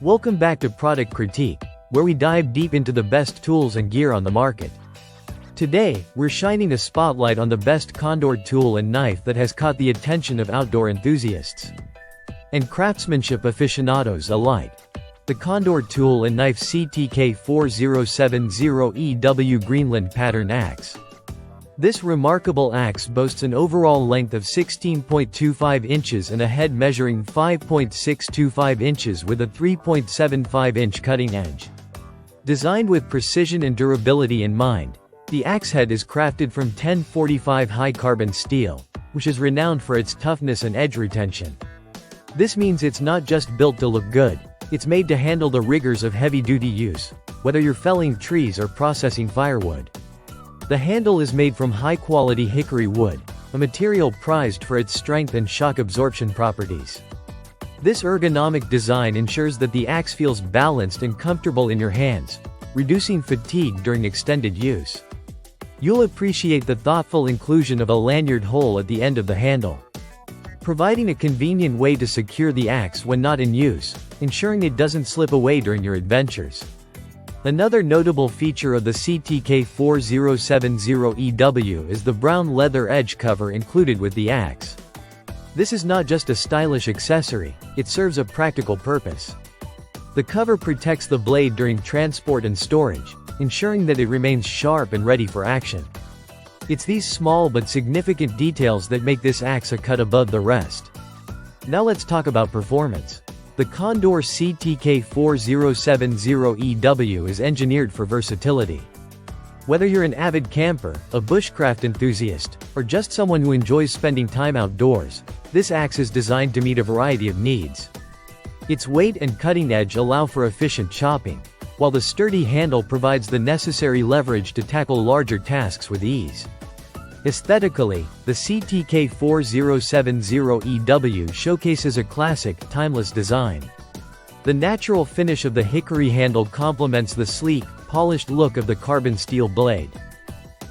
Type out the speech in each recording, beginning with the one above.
Welcome back to Product Critique, where we dive deep into the best tools and gear on the market. Today, we're shining a spotlight on the best Condor tool and knife that has caught the attention of outdoor enthusiasts and craftsmanship aficionados alike. The Condor Tool and Knife CTK4070EW Greenland Pattern Axe. This remarkable axe boasts an overall length of 16.25 inches and a head measuring 5.625 inches with a 3.75-inch cutting edge. Designed with precision and durability in mind, the axe head is crafted from 1045 high-carbon steel, which is renowned for its toughness and edge retention. This means it's not just built to look good, it's made to handle the rigors of heavy-duty use, whether you're felling trees or processing firewood. The handle is made from high-quality hickory wood, a material prized for its strength and shock absorption properties. This ergonomic design ensures that the axe feels balanced and comfortable in your hands, reducing fatigue during extended use. You'll appreciate the thoughtful inclusion of a lanyard hole at the end of the handle, providing a convenient way to secure the axe when not in use, ensuring it doesn't slip away during your adventures. Another notable feature of the CTK4070EW is the brown leather edge cover included with the axe. This is not just a stylish accessory, it serves a practical purpose. The cover protects the blade during transport and storage, ensuring that it remains sharp and ready for action. It's these small but significant details that make this axe a cut above the rest. Now let's talk about performance. The Condor CTK4070EW is engineered for versatility. Whether you're an avid camper, a bushcraft enthusiast, or just someone who enjoys spending time outdoors, this axe is designed to meet a variety of needs. Its weight and cutting edge allow for efficient chopping, while the sturdy handle provides the necessary leverage to tackle larger tasks with ease. Aesthetically, the CTK4070EW showcases a classic, timeless design. The natural finish of the hickory handle complements the sleek, polished look of the carbon steel blade,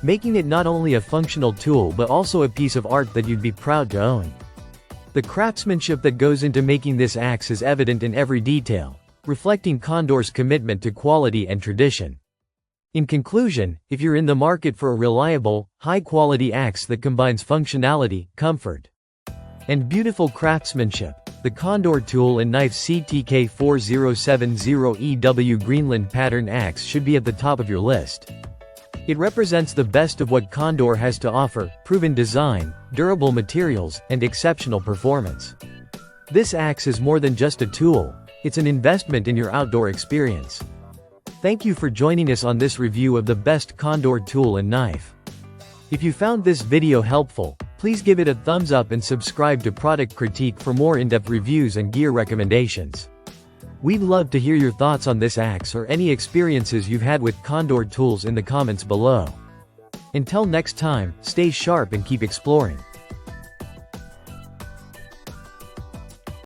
making it not only a functional tool but also a piece of art that you'd be proud to own. The craftsmanship that goes into making this axe is evident in every detail, reflecting Condor's commitment to quality and tradition. In conclusion, if you're in the market for a reliable, high-quality axe that combines functionality, comfort, and beautiful craftsmanship, the Condor Tool and Knife CTK4070EW Greenland Pattern Axe should be at the top of your list. It represents the best of what Condor has to offer: proven design, durable materials, and exceptional performance. This axe is more than just a tool, it's an investment in your outdoor experience. Thank you for joining us on this review of the best Condor tool and knife. If you found this video helpful, please give it a thumbs up and subscribe to Product Critique for more in-depth reviews and gear recommendations. We'd love to hear your thoughts on this axe or any experiences you've had with Condor tools in the comments below. Until next time, stay sharp and keep exploring.